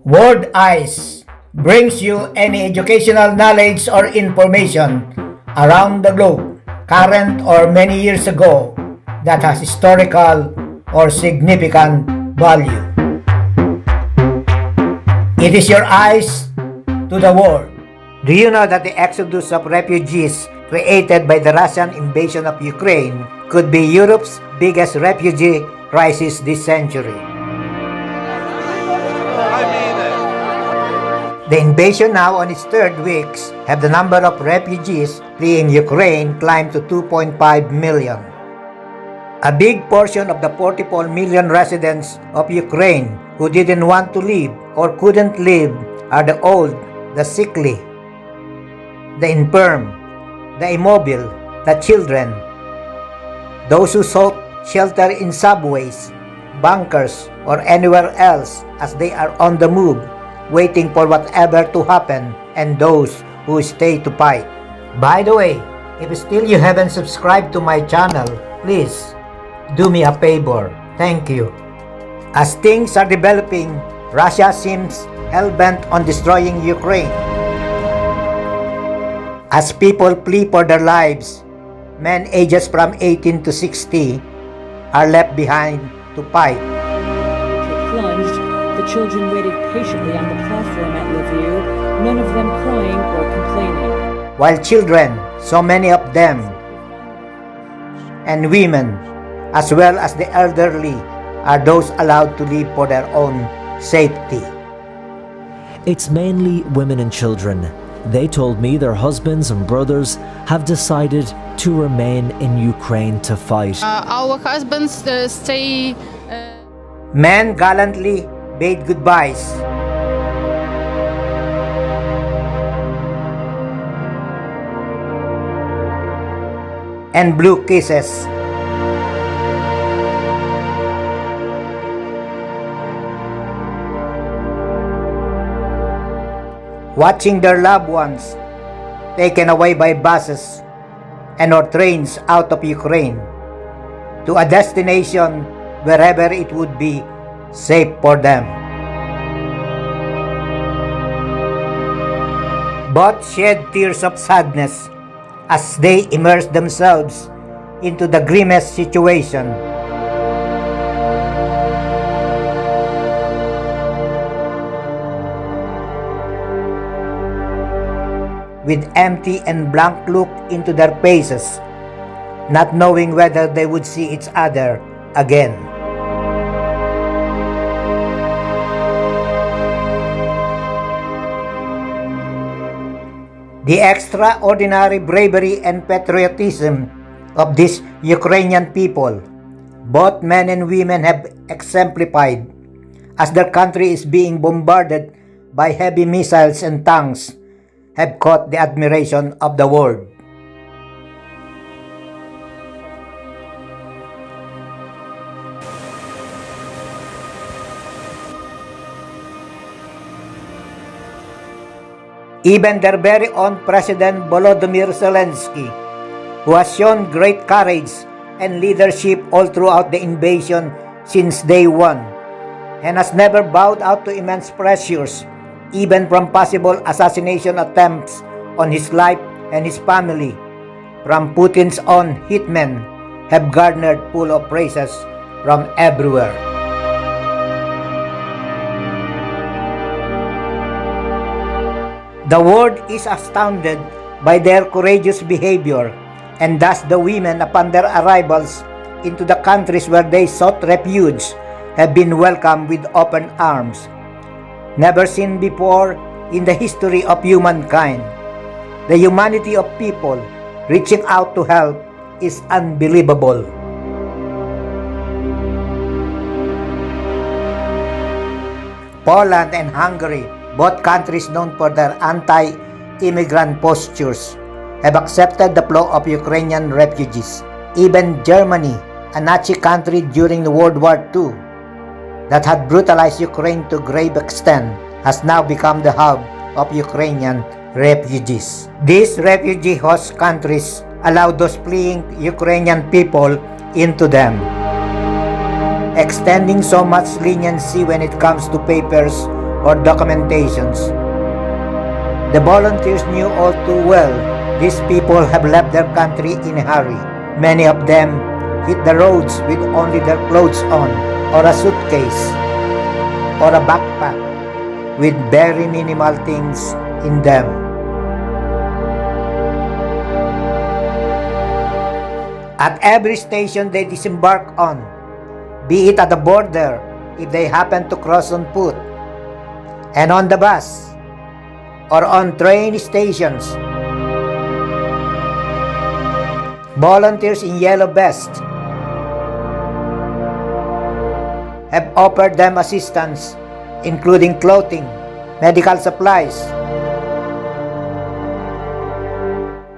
World Eyes brings you any educational knowledge or information around the globe, current or many years ago, that has historical or significant value. It is your eyes to the world. Do you know that the exodus of refugees created by the Russian invasion of Ukraine could be Europe's biggest refugee crisis this century? The invasion, now on its third weeks, have the number of refugees fleeing Ukraine climbed to 2.5 million. A big portion of the 44 million residents of Ukraine who didn't want to leave or couldn't leave are the old, the sickly, the infirm, the immobile, the children, those who sought shelter in subways, bunkers, or anywhere else as they are on the move, waiting for whatever to happen, and those who stay to fight. By the way, if still you haven't subscribed to my channel, please do me a favor. Thank you. As things are developing, Russia seems hell-bent on destroying Ukraine. As people flee for their lives, men ages from 18 to 60 are left behind to fight. Plunged, the children waited patiently on the platform at Lviv, none of them crying or complaining. While children, so many of them, and women, as well as the elderly, are those allowed to leave for their own safety. It's mainly women and children. They told me their husbands and brothers have decided to remain in Ukraine to fight. Our husbands stay. Men gallantly bade goodbyes. And blew kisses. Watching their loved ones taken away by buses and or trains out of Ukraine to a destination wherever it would be safe for them. Both shed tears of sadness as they immerse themselves into the grimmest situation. With empty and blank look into their faces, not knowing whether they would see each other again. The extraordinary bravery and patriotism of these Ukrainian people, both men and women, have exemplified as their country is being bombarded by heavy missiles and tanks, have caught the admiration of the world. Even their very own President Volodymyr Zelensky, who has shown great courage and leadership all throughout the invasion since day one, and has never bowed out to immense pressures, even from possible assassination attempts on his life and his family, from Putin's own hitmen, have garnered full of praises from everywhere. The world is astounded by their courageous behavior, and thus the women, upon their arrivals into the countries where they sought refuge, have been welcomed with open arms, never seen before in the history of humankind. The humanity of people reaching out to help is unbelievable. Poland and Hungary, both countries known for their anti-immigrant postures, have accepted the flow of Ukrainian refugees. Even Germany, a Nazi country during World War II, that had brutalized Ukraine to grave extent, has now become the hub of Ukrainian refugees. These refugee host countries allow those fleeing Ukrainian people into them. extending so much leniency when it comes to papers or documentations. The volunteers knew all too well these people have left their country in a hurry. Many of them hit the roads with only their clothes on, or a suitcase, or a backpack with very minimal things in them. At every station they disembark on, be it at the border if they happen to cross on foot, and on the bus, or on train stations, volunteers in yellow vests have offered them assistance, including clothing, medical supplies,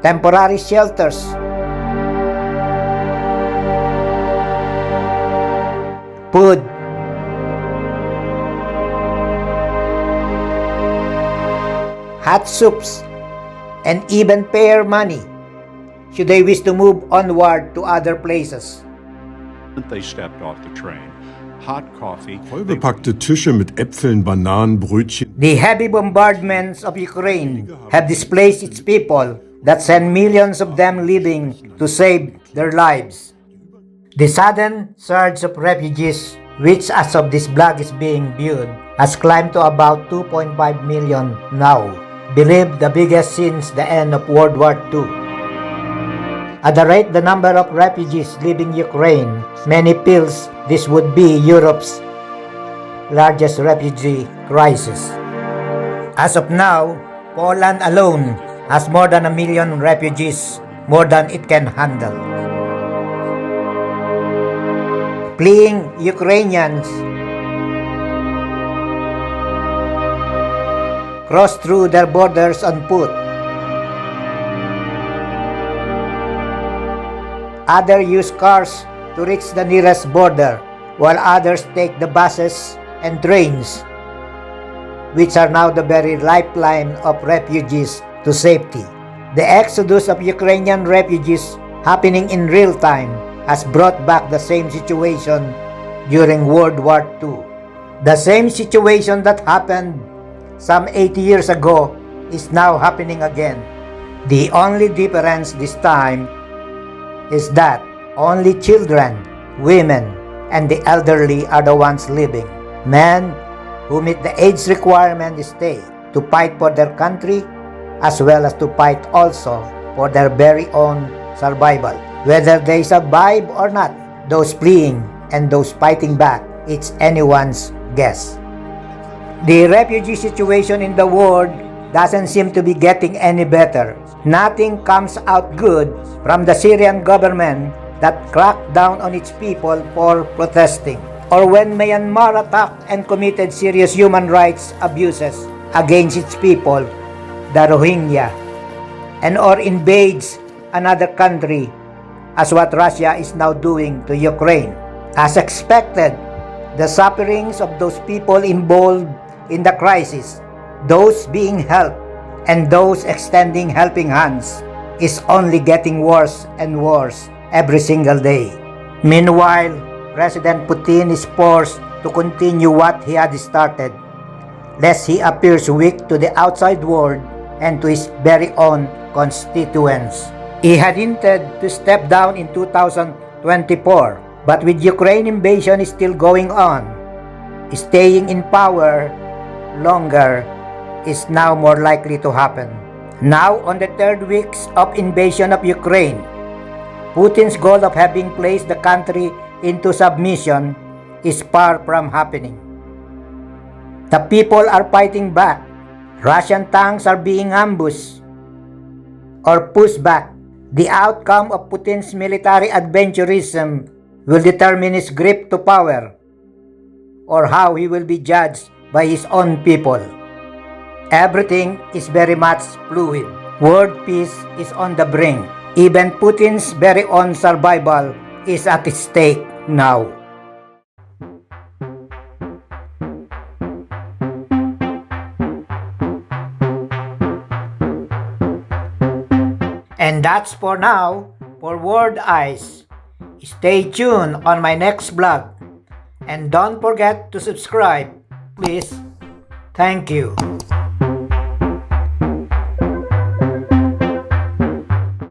temporary shelters, food, hot soups, and even pair money should they wish to move onward to other places. They stepped off the train. Hot coffee. Vollbepackte Tische mit Äpfeln, Bananen, Brötchen. The heavy bombardments of Ukraine have displaced its people that send millions of them leaving to save their lives. The sudden surge of refugees, which as of this blog is being viewed, has climbed to about 2.5 million now, believed the biggest since the end of World War II. At the rate the number of refugees leaving Ukraine, many feels this would be Europe's largest refugee crisis. As of now, Poland alone has more than 1 million refugees, more than it can handle. Fleeing Ukrainians cross through their borders on foot. Others use cars to reach the nearest border, while others take the buses and trains, which are now the very lifeline of refugees to safety. The exodus of Ukrainian refugees happening in real time has brought back the same situation during World War II. The same situation that happened some 80 years ago is now happening again. The only difference this time is that only children, women, and the elderly are the ones living. Men who meet the age requirement stay to fight for their country as well as to fight also for their very own survival. Whether they survive or not, those fleeing and those fighting back, it's anyone's guess. The refugee situation in the world doesn't seem to be getting any better. Nothing comes out good from the Syrian government that cracked down on its people for protesting, or when Myanmar attacked and committed serious human rights abuses against its people, the Rohingya, and or invades another country as what Russia is now doing to Ukraine. As expected, the sufferings of those people involved in the crisis, those being helped and those extending helping hands, is only getting worse and worse every single day. Meanwhile, President Putin is forced to continue what he had started, lest he appears weak to the outside world and to his very own constituents. He had hinted to step down in 2024, but with Ukraine invasion still going on, staying in power longer is now more likely to happen. Now, on the third weeks of invasion of Ukraine, Putin's goal of having placed the country into submission is far from happening. The people are fighting back. Russian tanks are being ambushed or pushed back. The outcome of Putin's military adventurism will determine his grip to power, or how he will be judged by his own people. Everything is very much fluid. World peace is on the brink. Even Putin's very own survival is at stake now. And that's for now for World Eyes. Stay tuned on my next vlog. And don't forget to subscribe, please. Thank you.